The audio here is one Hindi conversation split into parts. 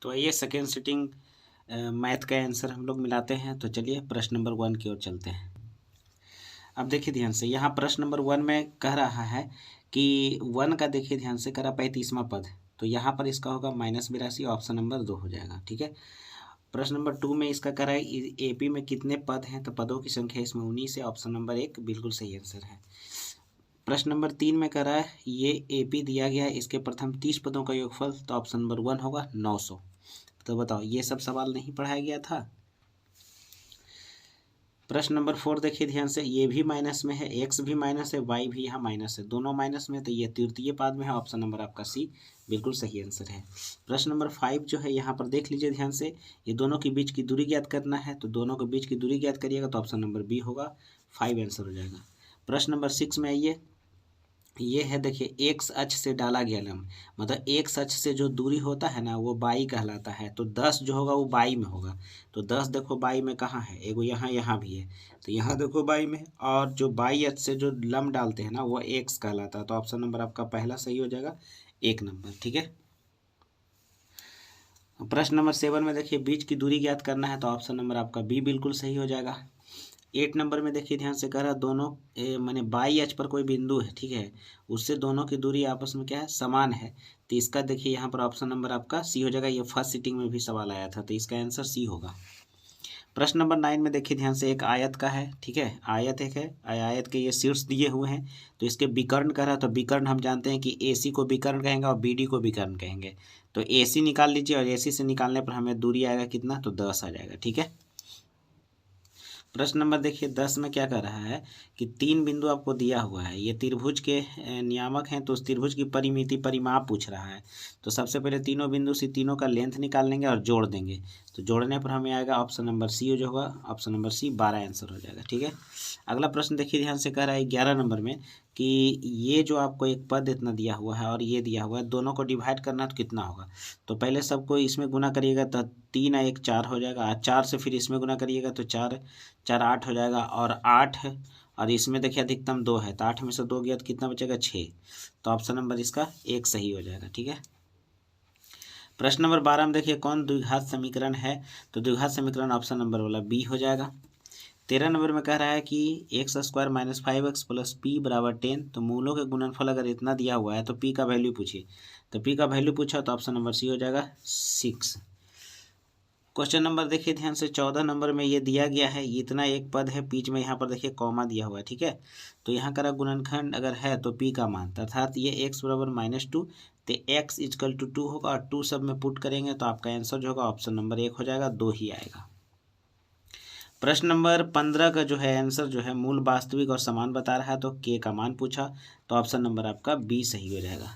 तो आइए सेकेंड सिटिंग मैथ का आंसर हम लोग मिलाते हैं। तो चलिए प्रश्न नंबर 1 की ओर चलते हैं। अब देखिए ध्यान से, यहाँ प्रश्न नंबर 1 में कह रहा है कि 1 का देखिए ध्यान से कह रहा 35वां पद। तो यहाँ पर इसका होगा -82, ऑप्शन नंबर 2 हो जाएगा। ठीक है। प्रश्न नंबर 2 में इसका कह रहा है एपी में कितने पद हैं, तो पदों की संख्या इसमें 19 है, ऑप्शन नंबर 1 बिल्कुल सही आंसर है। प्रश्न नंबर 3 में कह रहा है ये एपी दिया गया है, इसके प्रथम 30 पदों का योगफल, तो ऑप्शन नंबर 1 होगा 900। तो बताओ ये सब सवाल नहीं पढ़ाया गया था। प्रश्न नंबर 4 देखिए ध्यान से, ये भी माइनस में है, एक्स भी माइनस है, वाई भी यहाँ माइनस है, दोनों माइनस में, तो ये तृतीय पाद में है, ऑप्शन नंबर आपका सी बिल्कुल सही आंसर है। प्रश्न नंबर 5 जो है यहाँ पर देख लीजिए ध्यान से, ये दोनों के बीच की दूरी ज्ञात करना है, तो दोनों के बीच की दूरी ज्ञात करिएगा तो ऑप्शन नंबर बी होगा, 5 आंसर हो जाएगा। प्रश्न नंबर 6 में आइए, ये है देखिए एक्स अक्ष से डाला गया लंब, मतलब एक्स अक्ष से जो दूरी होता है ना वो बाई कहलाता है। तो 10 जो होगा वो बाई में होगा, तो 10 देखो बाई में कहाँ है, एगो यहाँ यहाँ भी है, तो यहाँ देखो बाई में, और जो बाई अक्ष से जो लंब डालते हैं ना वो एक्स कहलाता है। तो ऑप्शन नंबर आपका पहला सही हो जाएगा, 1 नंबर। ठीक है। प्रश्न नंबर 7 में देखिए बीच की दूरी ज्ञात करना है, तो ऑप्शन नंबर आपका बी बिल्कुल सही हो जाएगा। 8 नंबर में देखिए ध्यान से कह रहा दोनों माने बाई अक्ष पर कोई बिंदु है, ठीक है, उससे दोनों की दूरी आपस में क्या है, समान है। तो इसका देखिए यहाँ पर ऑप्शन नंबर आपका सी हो जाएगा। ये फर्स्ट सिटिंग में भी सवाल आया था, तो इसका आंसर सी होगा। प्रश्न नंबर 9 में देखिए ध्यान से, एक आयत का है, ठीक है, आयत एक है, आयत के ये शीर्ष दिए हुए हैं, तो इसके विकर्ण कह रहा है, तो विकर्ण हम जानते हैं कि AC को विकर्ण कहेंगे और BD को विकर्ण कहेंगे। तो AC निकाल लीजिए और AC से निकालने पर हमें दूरी आएगा कितना, तो 10 आ जाएगा। ठीक है। प्रश्न नंबर देखिए 10 में क्या कर रहा है कि 3 बिंदु आपको दिया हुआ है, ये त्रिभुज के नियामक हैं, तो उस त्रिभुज की परिमिति परिमाप पूछ रहा है। तो सबसे पहले तीनों बिंदु से तीनों का लेंथ निकाल लेंगे और जोड़ देंगे, तो जोड़ने पर हमें आएगा ऑप्शन नंबर सी जो होगा, ऑप्शन नंबर सी 12 आंसर हो जाएगा। ठीक है। अगला प्रश्न देखिए ध्यान से, कह रहा है 11 नंबर में कि ये जो आपको एक पद इतना दिया हुआ है और ये दिया हुआ है, दोनों को डिवाइड करना तो कितना होगा। तो पहले सबको इसमें गुना करिएगा तो 3 और 1 4 हो जाएगा, 4 से फिर इसमें गुना करिएगा तो 4 4 8 हो जाएगा, और 8 और इसमें देखिए अधिकतम 2 है, तो 8 में से 2 गया तो कितना बचेगा, 6। तो ऑप्शन नंबर इसका 1 सही हो जाएगा। ठीक है। प्रश्न नंबर 12 में देखिए कौन द्विघात समीकरण है, तो द्विघात समीकरण ऑप्शन नंबर वाला बी हो जाएगा। 13 नंबर में कह रहा है कि x² - 5x + p = 10, तो मूलों के गुणनफल अगर इतना दिया हुआ है तो p का वैल्यू पूछिए, तो p का वैल्यू पूछा तो ऑप्शन नंबर सी हो जाएगा 6। क्वेश्चन नंबर देखिए ध्यान से 14 नंबर में ये दिया गया है, इतना एक पद है, बीच में यहाँ पर देखिए कॉमा दिया हुआ है, ठीक है। तो यहाँ का गुणनखंड अगर है तो p का मान, अर्थात ये x = -2, तो x = 2 होगा, और 2 सब में पुट करेंगे तो आपका आंसर जो होगा ऑप्शन नंबर 1 हो जाएगा, 2 ही आएगा। प्रश्न नंबर 15 का जो है आंसर जो है मूल, वास्तविक और समान बता रहा है, तो के का मान पूछा, तो ऑप्शन नंबर आपका बी सही हो जाएगा।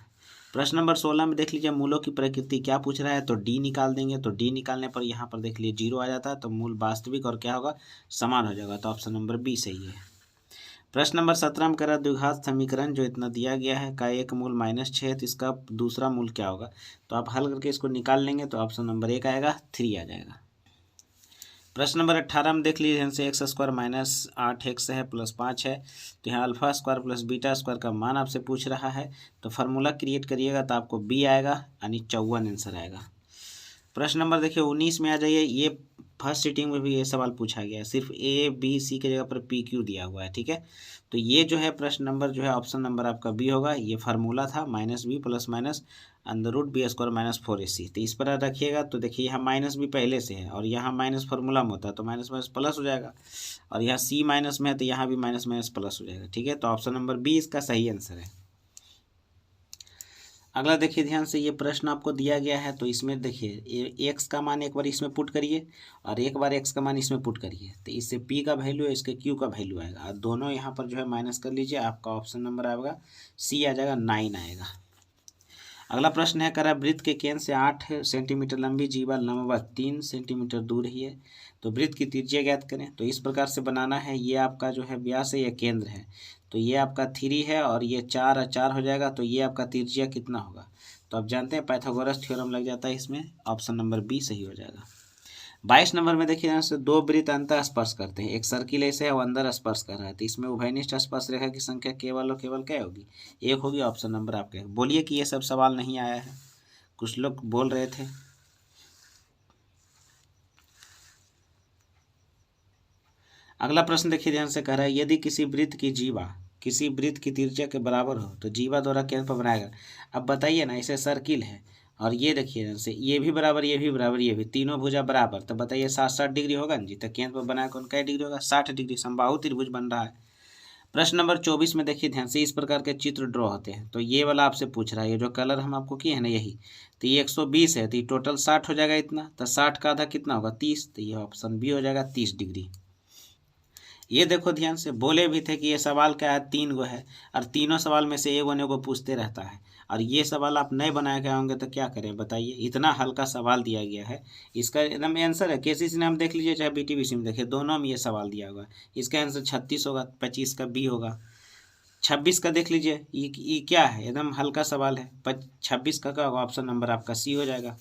प्रश्न नंबर 16 में देख लीजिए मूलों की प्रकृति क्या पूछ रहा है, तो डी निकाल देंगे, तो डी निकालने पर यहाँ पर देख लीजिए 0 आ जाता है, तो मूल वास्तविक और क्या होगा, समान हो जाएगा, तो ऑप्शन नंबर बी सही है। प्रश्न नंबर 17 में कह रहा द्विघात समीकरण जो इतना दिया गया है का एक मूल -6 है, तो इसका दूसरा मूल क्या होगा, तो आप हल करके इसको निकाल लेंगे तो ऑप्शन नंबर 1 आएगा, 3 आ जाएगा। प्रश्न नंबर 18 में देख लीजिए ध्यान से, x² - 8x है +5 है, तो यहाँ α² + β² का मान आपसे पूछ रहा है, तो फार्मूला क्रिएट करिएगा तो आपको बी आएगा, यानी 54 आंसर आएगा। प्रश्न नंबर देखिए 19 में आ जाइए, ये फर्स्ट सीटिंग में भी ये सवाल पूछा गया है, सिर्फ ए बी सी की जगह पर पी क्यू दिया हुआ है, ठीक है। तो ये जो है प्रश्न नंबर जो है ऑप्शन नंबर आपका बी होगा, ये फार्मूला था -b + √b² - 4ac, तो इस पर रखिएगा, तो देखिए यहाँ माइनस भी पहले से है और यहाँ माइनस फार्मूला में होता है, तो माइनस माइनस प्लस हो जाएगा, और यहाँ सी माइनस में है तो यहाँ भी माइनस माइनस प्लस हो जाएगा। ठीक है। तो ऑप्शन नंबर बी इसका सही आंसर है। अगला देखिए ध्यान से, ये प्रश्न आपको दिया गया है, तो इसमें देखिए एक्स का मान एक बार इसमें पुट करिए और एक बार एक्स का मान इसमें पुट करिए, तो इससे पी का वैल्यू है, इसके क्यू का वैल्यू आएगा, और दोनों यहाँ पर जो है माइनस कर लीजिए, आपका ऑप्शन नंबर आएगा सी आ जाएगा, 9 आएगा। अगला प्रश्न है, करा वृत्त के केंद्र से 8 सेंटीमीटर लंबी जीवा लंबवत 3 सेंटीमीटर दूर ही है, तो वृत्त की त्रिज्या ज्ञात करें। तो इस प्रकार से बनाना है, ये आपका जो है व्यास है, ये केंद्र है, तो ये आपका 3 है और ये 4 और 4 हो जाएगा, तो ये आपका त्रिज्या कितना होगा, तो आप जानते हैं पाइथागोरस थ्योरम लग जाता है इसमें, ऑप्शन नंबर बी सही हो जाएगा। 22 नंबर में देखिए यहाँ से, दो वृत्त अंतर स्पर्श करते हैं, एक सर्किल ऐसे है वो अंदर स्पर्श कर रहा है, तो इसमें उभयनिष्ठ स्पर्श रेखा की संख्या केवल और केवल क्या होगी, 1 होगी, ऑप्शन नंबर आपके। बोलिए कि ये सब सवाल नहीं आया है, कुछ लोग बोल रहे थे। अगला प्रश्न देखिए ध्यान से, कह रहा है यदि किसी वृत्त की जीवा किसी वृत्त की त्रिज्या के बराबर हो तो जीवा द्वारा केंद्र पर बनाएगा। अब बताइए ना, इसे सर्किल है और ये देखिए ध्यान से, ये भी बराबर, ये भी बराबर, ये भी, तीनों भुजा बराबर, तो बताइए 60-60 डिग्री होगा ना जी। तो केंद्र पर बनाया कौन कै डिग्री होगा, 60 डिग्री, समबाहु त्रिभुज बन रहा है। प्रश्न नंबर 24 में देखिए ध्यान से, इस प्रकार के चित्र ड्रॉ होते हैं। तो ये वाला आपसे पूछ रहा है, ये जो कलर हम आपको किए हैं ना यही, तो ये 120 है, तो ये टोटल 60 हो जाएगा इतना, तो 60 का आधा कितना होगा 30, तो ये ऑप्शन बी हो जाएगा 30 डिग्री। ये देखो ध्यान से, बोले भी थे कि ये सवाल क्या है, 3 गो है और तीनों सवाल में से एगो ने को पूछते रहता है, और ये सवाल आप नहीं बनाए गए होंगे तो क्या करें बताइए, इतना हल्का सवाल दिया गया है। इसका एकदम आंसर है, केसीसी ने हम देख लीजिए चाहे बीटीबीसी में देखिए, दोनों में ये सवाल दिया हुआ है। इसका आंसर 36 होगा, 25 का बी होगा। 26 का देख लीजिए, ये क्या है, एकदम हल्का सवाल है, 26 का क्या होगा, ऑप्शन नंबर आपका सी हो जाएगा।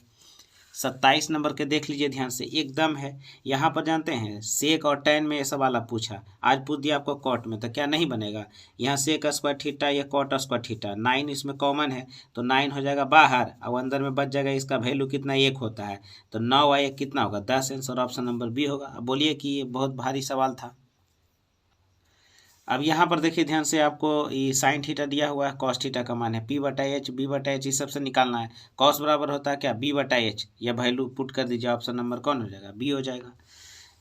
27 नंबर के देख लीजिए ध्यान से, एकदम है। यहाँ पर जानते हैं सेक और टैन में ये सवाल आप पूछा, आज पूछ दिया आपको कॉट में, तो क्या नहीं बनेगा, यहाँ सेक स्क्वायर थीटा, ये कॉट स्क्वायर थीटा, 9 इसमें कॉमन है तो 9 हो जाएगा बाहर, और अंदर में बच जाएगा, इसका वैल्यू कितना 1 होता है, तो 9 और 1 कितना होगा 10, आंसर ऑप्शन नंबर बी होगा। अब बोलिए कि ये बहुत भारी सवाल था। अब यहाँ पर देखिए ध्यान से, आपको ये साइन थीटा दिया हुआ है, कॉस थीटा का मान है P/H, B/H इस सबसे निकालना है। कॉस बराबर होता है क्या B/H, यह वैल्यू पुट कर दीजिए, ऑप्शन नंबर कौन हो जाएगा, बी हो जाएगा।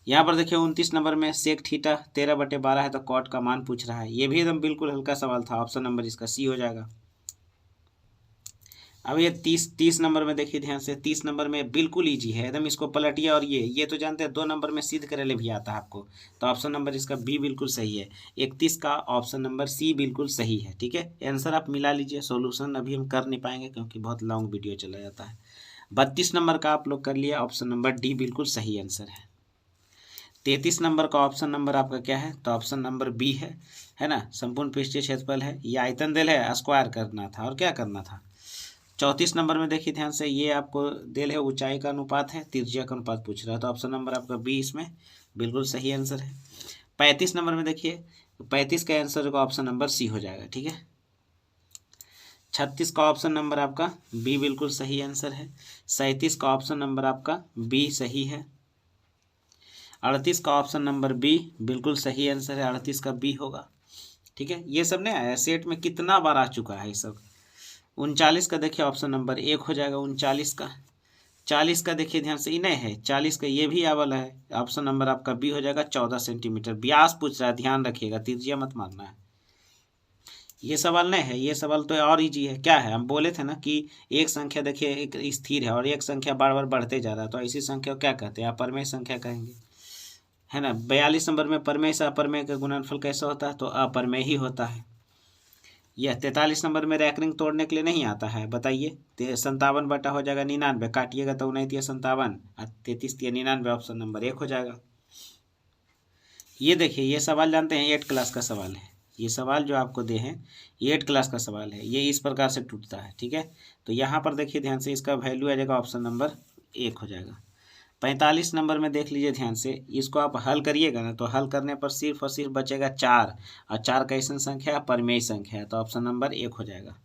यहाँ पर देखिए 29 नंबर में सेक थीटा 13/12 है, तो कॉट का मान पूछ रहा है, ये भी एकदम बिल्कुल हल्का सवाल था, ऑप्शन नंबर इसका सी हो जाएगा। अब ये 30 नंबर में देखिए ध्यान से, 30 नंबर में बिल्कुल इजी है एकदम, इसको पलटिए, और ये तो जानते हैं 2 नंबर में सिद्ध करेले भी आता है आपको, तो ऑप्शन नंबर इसका बी बिल्कुल सही है। 31 का ऑप्शन नंबर सी बिल्कुल सही है, ठीक है। आंसर आप मिला लीजिए, सॉल्यूशन अभी हम कर नहीं पाएंगे क्योंकि बहुत लॉन्ग वीडियो चला जाता है। 32 नंबर का आप लोग कर लिया, ऑप्शन नंबर डी बिल्कुल सही आंसर है। 33 नंबर का ऑप्शन नंबर आपका क्या है, तो ऑप्शन नंबर बी है ना, संपूर्ण पृष्ठीय क्षेत्रफल है, ये आयतन दिल है, स्क्वायर करना था और क्या करना था। 34 नंबर में देखिए ध्यान से, ये आपको दिल है ऊंचाई का अनुपात है, त्रिज्या का अनुपात पूछ रहा है, तो ऑप्शन नंबर आपका बी इसमें बिल्कुल सही आंसर है। 35 नंबर में देखिए, 35 का आंसर का ऑप्शन नंबर सी हो जाएगा, ठीक है। 36 का ऑप्शन नंबर आपका बी बिल्कुल सही आंसर है। 37 का ऑप्शन नंबर आपका बी सही है। 38 का ऑप्शन नंबर बी बिल्कुल सही आंसर है, 38 का बी होगा, ठीक है। ये सब नहीं आया सेट में, कितना बार आ चुका है ये सब। 39 का देखिए ऑप्शन नंबर 1 हो जाएगा, 39 का। 40 का देखिए ध्यान से, नहीं है 40 का, ये भी आवल है, ऑप्शन नंबर आपका बी हो जाएगा, 14 सेंटीमीटर। व्यास पूछ रहा है, ध्यान रखिएगा, त्रिज्या मत मारना है। ये सवाल नहीं है, ये सवाल तो और इजी है। क्या है, हम बोले थे ना कि एक संख्या देखिए एक स्थिर है और एक संख्या बार बार बढ़ते जा रहा है, तो ऐसी संख्या को क्या कहते हैं, अपरमेय संख्या कहेंगे, है ना। 42 नंबर में परमेय से अपरमेय का गुणनफल कैसा होता है, तो अपरमेय ही होता है। यह 43 नंबर में रैंकिंग तोड़ने के लिए नहीं आता है, बताइए। 57 बटा हो जाएगा 99, काटिएगा तो 59 और 33 99, ऑप्शन नंबर 1 हो जाएगा। ये देखिए, ये सवाल जानते हैं 8 क्लास का सवाल है, ये सवाल जो आपको दे हैं ये 8 क्लास का सवाल है, ये इस प्रकार से टूटता है, ठीक है। तो यहाँ पर देखिए ध्यान से, इसका वैल्यू आ जाएगा, ऑप्शन नंबर 1 हो जाएगा। 45 नंबर में देख लीजिए ध्यान से, इसको आप हल करिएगा ना, तो हल करने पर सिर्फ और सिर्फ बचेगा 4, और 4 कैसन संख्या है, परमेय संख्या है, तो ऑप्शन नंबर 1 हो जाएगा।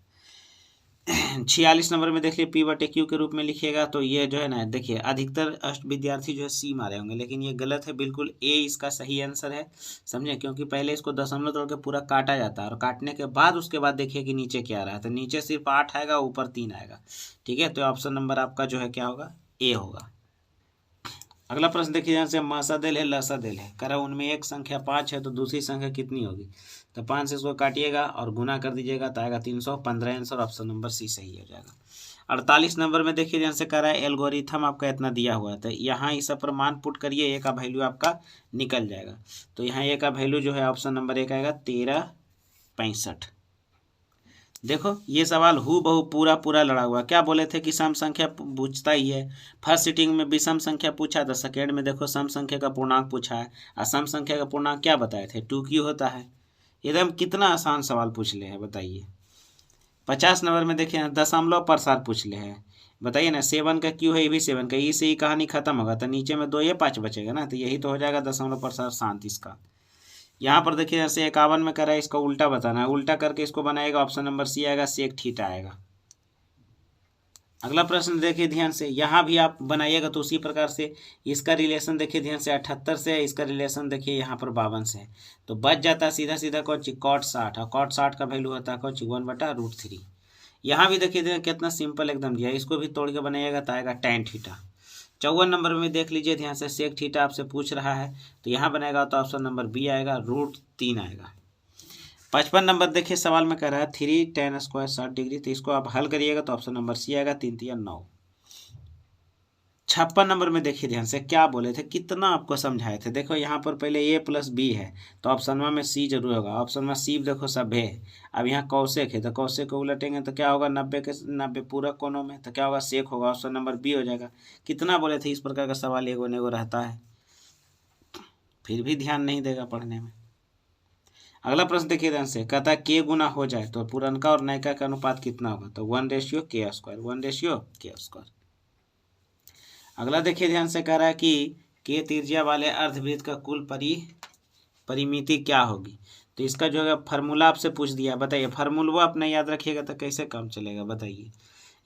46 नंबर में देखिए P/Q के रूप में लिखिएगा, तो ये जो है ना, देखिए अधिकतर अष्ट विद्यार्थी जो है सी मारे होंगे, लेकिन ये गलत है बिल्कुल, ए इसका सही आंसर है, समझे। क्योंकि पहले इसको दशमलव तोड़ के पूरा काटा जाता है, और काटने के बाद उसके बाद देखिए कि नीचे क्या आ रहा है, तो नीचे सिर्फ 8 आएगा, ऊपर 3 आएगा, ठीक है। तो ऑप्शन नंबर आपका जो है क्या होगा, ए होगा। अगला प्रश्न देखिए ध्यान से, मासा दिल है लसा दिल है, करा उनमें एक संख्या 5 है, तो दूसरी संख्या कितनी होगी, तो 5 से इसको काटिएगा और गुना कर दीजिएगा, तो आएगा 315, आंसर ऑप्शन नंबर सी सही हो जाएगा। 48 नंबर में देखिए ध्यान से, कह रहा है एल्गोरिथम आपका इतना दिया हुआ है, तो यहाँ इस पर मान पुट करिए, ए का वैल्यू आपका निकल जाएगा, तो यहाँ ए का वैल्यू जो है ऑप्शन नंबर 1 आएगा 1365। देखो ये सवाल हु बहु पूरा लड़ा हुआ, क्या बोले थे कि सम संख्या पूछता ही है, फर्स्ट सिटिंग में भी सम संख्या पूछा था, सेकेंड में देखो सम संख्या का पूर्णांक पूछा है, और सम संख्या का पूर्णांक क्या बताए थे, 2q होता है। एकदम कितना आसान सवाल पूछ ले है, बताइए। 50 नंबर में देखिए दशमलव प्रसार पूछ ले है, बताइए ना, 7 का क्यू है, ये भी 7 का, इससे ही कहानी खत्म होगा, तो नीचे में 2 ये 5 बचेगा ना, तो यही तो हो जाएगा दशमलव प्रसार शांत इसका। यहाँ पर देखिए जैसे 51 में कर रहा है, इसका उल्टा बताना है, उल्टा करके इसको बनाएगा, ऑप्शन नंबर सी आएगा, सेक थीटा आएगा। अगला प्रश्न देखिए ध्यान से, यहाँ भी आप बनाइएगा तो उसी प्रकार से। इसका रिलेशन देखिए ध्यान से 78 से है, इसका रिलेशन देखिए यहाँ पर 52 से है, तो बच जाता है सीधा सीधा कौन ची कॉट 60, और कॉट 60 का वैल्यू होता है कौन ची 1/√3। यहाँ भी देखिए कितना सिंपल एकदम दिया है, इसको भी तोड़ के बनाइएगा तो आएगा tan थीटा। 54 नंबर में देख लीजिए ध्यान से, सेक थीटा आपसे पूछ रहा है, तो यहाँ बनेगा तो ऑप्शन नंबर बी आएगा, √3 आएगा। 55 नंबर देखिए सवाल में कह रहा है 3 tan² 60 डिग्री, तो इसको आप हल करिएगा तो ऑप्शन नंबर सी आएगा, 3 3 9। 56 नंबर में देखिए ध्यान से क्या बोले थे, कितना आपको समझाए थे। देखो यहाँ पर पहले a + b है, तो ऑप्शन में सी जरूर होगा, ऑप्शन में सी देखो सब है। अब यहाँ कौशिक है, तो कौशिक को उलटेंगे तो क्या होगा, 90 के 90 पूरक कोणों में, तो क्या होगा, सेक होगा, ऑप्शन नंबर बी हो जाएगा। कितना बोले थे, इस प्रकार का सवाल एगो नेगो रहता है, फिर भी ध्यान नहीं देगा पढ़ने में। अगला प्रश्न देखिए ध्यान से, कहता है k गुना हो जाए तो पुरनका और नयका का अनुपात कितना होगा, तो 1:k², 1:k²। अगला देखिए ध्यान से, कह रहा है कि k त्रिज्या वाले अर्धवृत्त का कुल परिमिति क्या होगी, तो इसका जो है फार्मूला आपसे पूछ दिया, बताइए फार्मूला अपना याद रखिएगा तो कैसे काम चलेगा बताइए।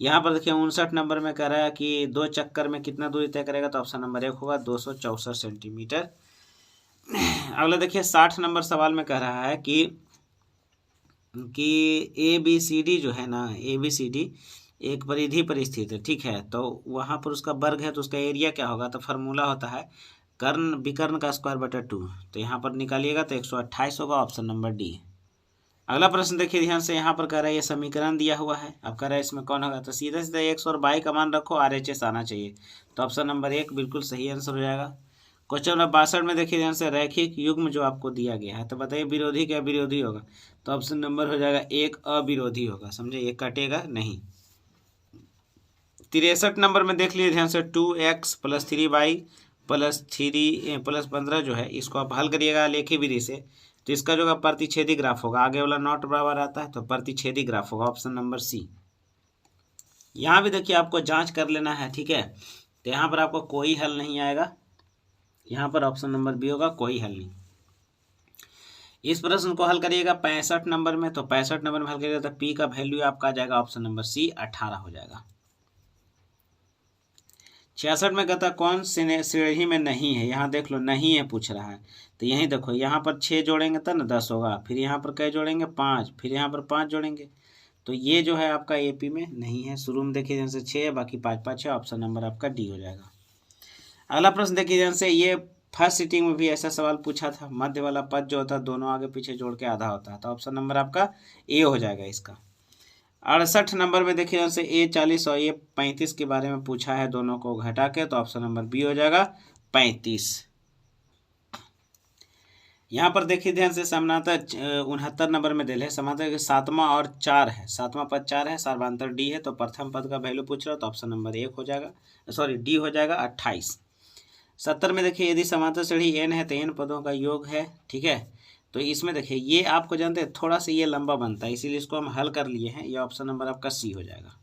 यहाँ पर देखिए 59 नंबर में कह रहा है कि 2 चक्कर में कितना दूरी तय करेगा, तो ऑप्शन नंबर 1 होगा 264 सेंटीमीटर। अगला देखिए 60 नंबर सवाल में कह रहा है कि ABCD जो है ना, ABCD एक परिधि पर स्थित है, ठीक है, तो वहाँ पर उसका वर्ग है, तो उसका एरिया क्या होगा, तो फार्मूला होता है कर्ण विकर्ण का स्क्वायर/2, तो यहाँ पर निकालिएगा तो 128 होगा, ऑप्शन नंबर डी। अगला प्रश्न देखिए ध्यान से, यहाँ पर कह रहा है ये समीकरण दिया हुआ है, अब कह रहा है इसमें कौन होगा, तो सीधा सीधा x और y का मान रखो, RHS आना चाहिए, तो ऑप्शन नंबर 1 बिल्कुल सही आंसर हो जाएगा। क्वेश्चन नंबर 62 में देखिए ध्यान से, रैखिक युग्म जो आपको दिया गया है, तो बताइए विरोधी क्या विरोधी होगा, तो ऑप्शन नंबर हो जाएगा 1 अविरोधी होगा, समझे, ये कटेगा नहीं। 63 नंबर में देख लीजिए ध्यान से, 2x + 3y + 15 जो है, इसको आप हल करिएगा लेखी विधि से, तो इसका जो प्रतिच्छेदी ग्राफ होगा, आगे वाला नॉट बराबर आता है तो प्रतिच्छेदी ग्राफ होगा, ऑप्शन नंबर सी। यहाँ भी देखिए आपको जांच कर लेना है, ठीक है, तो यहाँ पर आपको कोई हल नहीं आएगा, यहाँ पर ऑप्शन नंबर बी होगा, कोई हल नहीं। इस प्रश्न को हल करिएगा 65 नंबर में, तो 65 नंबर में हल करिएगा तो पी का वैल्यू आपका आ जाएगा, ऑप्शन नंबर सी 18 हो जाएगा। 66 में कहता कौन श्रेणी में नहीं है, यहाँ देख लो नहीं है पूछ रहा है, तो यहीं देखो यहाँ पर 6 जोड़ेंगे तब ना 10 होगा, फिर यहाँ पर क्या जोड़ेंगे 5, फिर यहाँ पर 5 जोड़ेंगे, तो ये जो है आपका एपी में नहीं है। शुरू में देखिए जैसे 6 है, बाकी 5 5 है, ऑप्शन नंबर आपका डी हो जाएगा। अगला प्रश्न देखिए जैसे, ये फर्स्ट सीटिंग में भी ऐसा सवाल पूछा था, मध्य वाला पद जो होता है दोनों आगे पीछे जोड़ के आधा होता है, तो ऑप्शन नंबर आपका ए हो जाएगा इसका। 68 नंबर में देखिए जैसे A40 और A35 के बारे में पूछा है, दोनों को घटा के, तो ऑप्शन नंबर बी हो जाएगा 35। यहाँ पर देखिए ध्यान से, समानांतर 69 नंबर में दिल है, समानांतर 7वां और 4 है, 7वां पद 4 है, सर्वांतर डी है, तो प्रथम पद का वैल्यू पूछ रहा है, तो ऑप्शन नंबर 1 हो जाएगा, सॉरी डी हो जाएगा 28। 70 में देखिए यदि समांतर श्रेणी n है तो n पदों का योग है, ठीक है, तो इसमें देखिए ये आपको जानते हैं थोड़ा सा ये लंबा बनता है, इसीलिए इसको हम हल कर लिए हैं, ये ऑप्शन नंबर आपका सी हो जाएगा।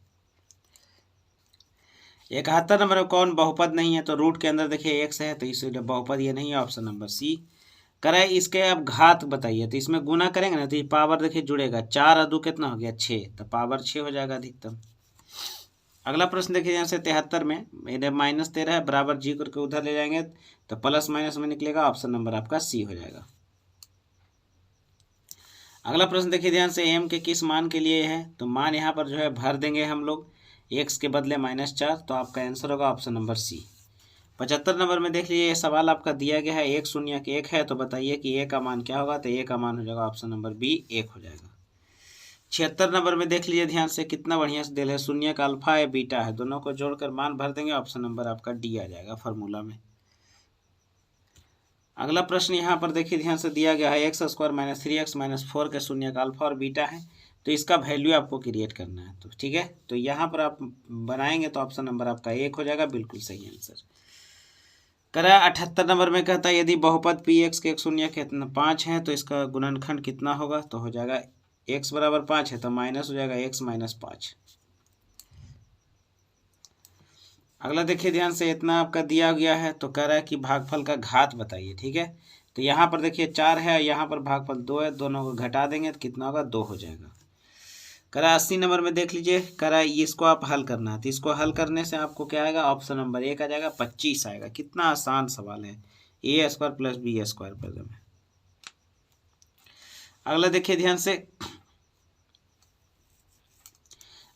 71 नंबर में कौन बहुपद नहीं है, तो रूट के अंदर देखिए x है, तो इसलिए बहुपद ये नहीं है, ऑप्शन नंबर सी। करे इसके अब घात बताइए, तो इसमें गुना करेंगे ना तो ये पावर देखिए जुड़ेगा, 4 और 2 कितना हो गया 6, तो पावर 6 हो जाएगा अधिकतम। अगला प्रश्न देखिए यहाँ से 73 में, -13 है, बराबर जी करके उधर ले जाएंगे तो प्लस माइनस में निकलेगा, ऑप्शन नंबर आपका सी हो जाएगा। अगला प्रश्न देखिए ध्यान से, m के किस मान के लिए है, तो मान यहाँ पर जो है भर देंगे हम लोग, x के बदले -4, तो आपका आंसर होगा ऑप्शन नंबर सी। 75 नंबर में देख लीजिए सवाल आपका दिया गया है, 1 शून्य के 1 है, तो बताइए कि a का मान क्या होगा, तो a का मान हो जाएगा ऑप्शन नंबर बी 1 हो जाएगा। 76 नंबर में देख लीजिए ध्यान से, कितना बढ़िया से दिल है, शून्य का अल्फा है बीटा है, दोनों को जोड़कर मान भर देंगे, ऑप्शन नंबर आपका डी आ जाएगा फार्मूला में। अगला प्रश्न यहाँ पर देखिए ध्यान से दिया गया है, x² - 3x - 4 के शून्य का अल्फा और बीटा है, तो इसका वैल्यू आपको क्रिएट करना है, तो ठीक है, तो यहाँ पर आप बनाएंगे तो ऑप्शन नंबर आपका 1 हो जाएगा, बिल्कुल सही आंसर। करा 78 नंबर में कहता है यदि बहुपद px के 1 शून्य के 5 है, तो इसका गुणनखंड कितना होगा, तो हो जाएगा x बराबर 5 है, तो माइनस हो जाएगा x - 5। अगला देखिए ध्यान से, इतना आपका दिया गया है, तो कह रहा है कि भागफल का घात बताइए, ठीक है, तो यहाँ पर देखिए 4 है, यहाँ पर भागफल 2 है, दोनों को घटा देंगे तो कितना होगा 2 हो जाएगा। करा 80 नंबर में देख लीजिए, करा इसको आप हल करना है, तो इसको हल करने से आपको क्या आएगा, ऑप्शन नंबर 1 आ जाएगा, 25 आएगा। कितना आसान सवाल है, ए स्क्वायर प्लस बी स्क्वायर पद में। अगला देखिए ध्यान से,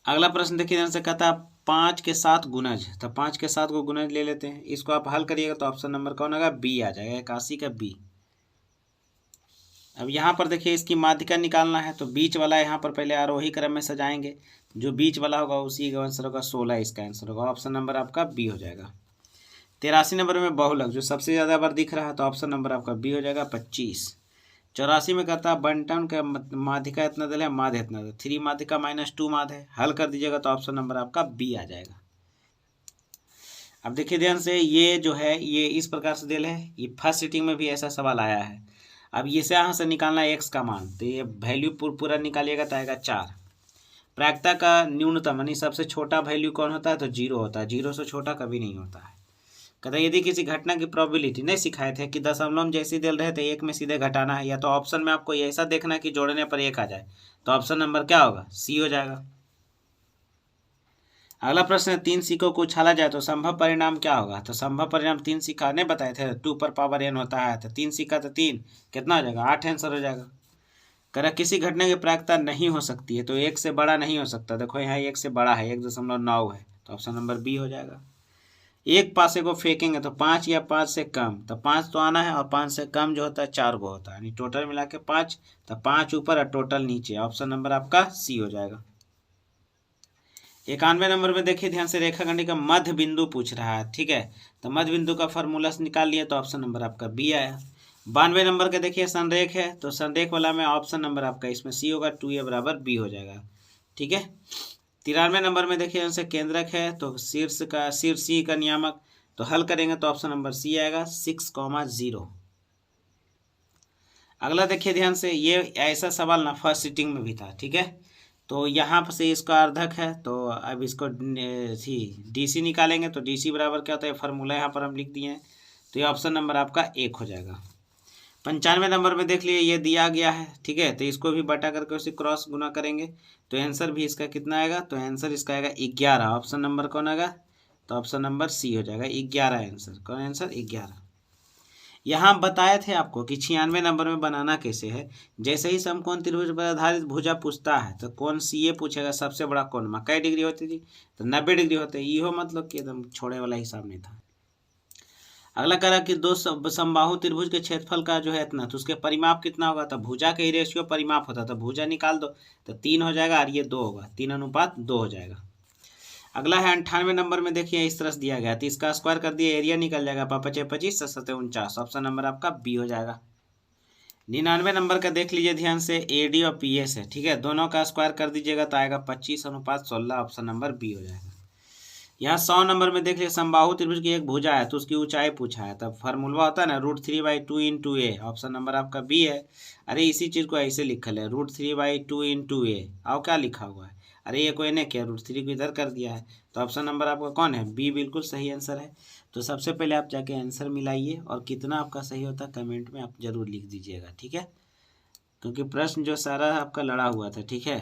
अगला प्रश्न देखिए ध्यान से, कहता है 5 के साथ गुणज, तो 5 के साथ को गुणज ले लेते हैं, इसको आप हल करिएगा तो ऑप्शन नंबर कौन आएगा, बी आ जाएगा, 81 का बी। अब यहाँ पर देखिए इसकी माध्यिका निकालना है, तो बीच वाला यहाँ पर पहले आरोही क्रम में सजाएंगे, जो बीच वाला होगा उसी का आंसर होगा 16, इसका आंसर होगा, ऑप्शन नंबर आपका बी हो जाएगा। 83 नंबर में बहुलक जो सबसे ज़्यादा बार दिख रहा है, तो ऑप्शन नंबर आपका बी हो जाएगा 25। 84 में कहता है बंटन का माध्यिका इतना दिल है, माध्य इतना दिल, 3 माध्यिका -2 माध्य है, हल कर दीजिएगा तो ऑप्शन नंबर आपका बी आ जाएगा। अब देखिए ध्यान से, ये जो है ये इस प्रकार से दिल है, ये फर्स्ट सीटिंग में भी ऐसा सवाल आया है। अब इसे यहाँ से निकालना है एक्स का मान, तो ये वैल्यू पूरा निकालिएगा तो आएगा 4। प्रायिकता का न्यूनतम यानी सबसे छोटा वैल्यू कौन होता है, तो 0 होता है, 0 से छोटा कभी नहीं होता है। कहता है यदि किसी घटना की प्रोबेबिलिटी नहीं सिखाए थे कि दशमलव जैसी दिल रहे थे 1 में सीधे घटाना है, या तो ऑप्शन में आपको ऐसा देखना है कि जोड़ने पर 1 आ जाए, तो ऑप्शन नंबर क्या होगा, सी हो जाएगा। अगला प्रश्न है 3 सिक्कों को उछाला जाए तो संभव परिणाम क्या होगा, तो संभव परिणाम 3 सिक्का ने बताए थे 2 पर पावर n होता है, तो 3 सिक्का तो 3 कितना हो जाएगा, 8 आंसर हो जाएगा। कह किसी घटना की प्रायिकता नहीं हो सकती है, तो 1 से बड़ा नहीं हो सकता, देखो यहाँ 1 से बड़ा है, 1.9 है, तो ऑप्शन नंबर बी हो जाएगा। एक पासे को फेंकेंगे तो 5 या 5 से कम, तो 5 तो आना है, और 5 से कम जो होता है 4 को होता है, यानी टोटल मिला के 5, तो 5 ऊपर और टोटल नीचे, ऑप्शन नंबर आपका सी हो जाएगा। 91 नंबर में देखिए ध्यान से, रेखाखंड का मध्य बिंदु पूछ रहा है, ठीक है, तो मध्य बिंदु का फार्मूला निकाल लिया, तो ऑप्शन नंबर आपका बी आया। 92 नंबर का देखिए संरेख है, तो संरेख वाला में ऑप्शन नंबर आपका इसमें सी होगा, 2a बराबर बी हो जाएगा, ठीक है। 93 नंबर में देखिए जैसे केंद्रक है, तो शीर्ष सी का नियामक, तो हल करेंगे तो ऑप्शन नंबर सी आएगा, 6,0। अगला देखिए ध्यान से, ये ऐसा सवाल ना फर्स्ट सीटिंग में भी था, ठीक है, तो यहाँ से इसका अर्धक है, तो अब इसको डीसी निकालेंगे, तो डीसी बराबर क्या होता है, फार्मूला यहाँ पर हम लिख दिए हैं, तो ये ऑप्शन नंबर आपका 1 हो जाएगा। 95 नंबर में देख लिए ये दिया गया है, ठीक है, तो इसको भी बटा करके उसे क्रॉस गुना करेंगे, तो आंसर भी इसका कितना आएगा, तो आंसर इसका आएगा 11, ऑप्शन नंबर कौन आएगा, तो ऑप्शन नंबर सी हो जाएगा, 11 आंसर, कौन आंसर 11। यहाँ बताए थे आपको कि 96 नंबर में बनाना कैसे है, जैसे ही समकोण त्रिभुज पर आधारित भुजा पूछता है, तो कौन सी ये पूछेगा सबसे बड़ा कोण में कई डिग्री होती थी, तो 90 डिग्री होते, ये मतलब कि एकदम छोड़े वाला हिसाब नहीं था। अगला कह रहा कि 2 समबाहु त्रिभुज के क्षेत्रफल का जो है इतना, तो उसके परिमाप कितना होगा, तो भुजा के ही रेशियो परिमाप होता, तो भुजा निकाल दो, तो 3 हो जाएगा, और ये 2 होगा, 3:2 हो जाएगा। अगला है 98 नंबर में देखिए इस तरह से दिया गया, तो इसका स्क्वायर कर दिए, एरिया निकल जाएगा, 5 25 7 49, ऑप्शन नंबर आपका बी हो जाएगा। 99 नंबर का देख लीजिए ध्यान से, एडी और पीएस है, ठीक है, दोनों का स्क्वायर कर दीजिएगा तो आएगा 25:16, ऑप्शन नंबर बी हो जाएगा। यहाँ 100 नंबर में देख लीजिए, समबाहु त्रिभुज की एक भुजा है, तो उसकी ऊंचाई पूछा है, तब फार्मूला होता है ना √3/2 × a, ऑप्शन नंबर आपका बी है। अरे इसी चीज़ को ऐसे लिखल है, √3/2 × a, और क्या लिखा हुआ है, अरे ये कोई ने क्या √3 को इधर कर दिया है, तो ऑप्शन नंबर आपका कौन है, बी बिल्कुल सही आंसर है। तो सबसे पहले आप जाके आंसर मिलाइए, और कितना आपका सही होता है कमेंट में आप जरूर लिख दीजिएगा, ठीक है, क्योंकि प्रश्न जो सारा आपका लड़ा हुआ था, ठीक है।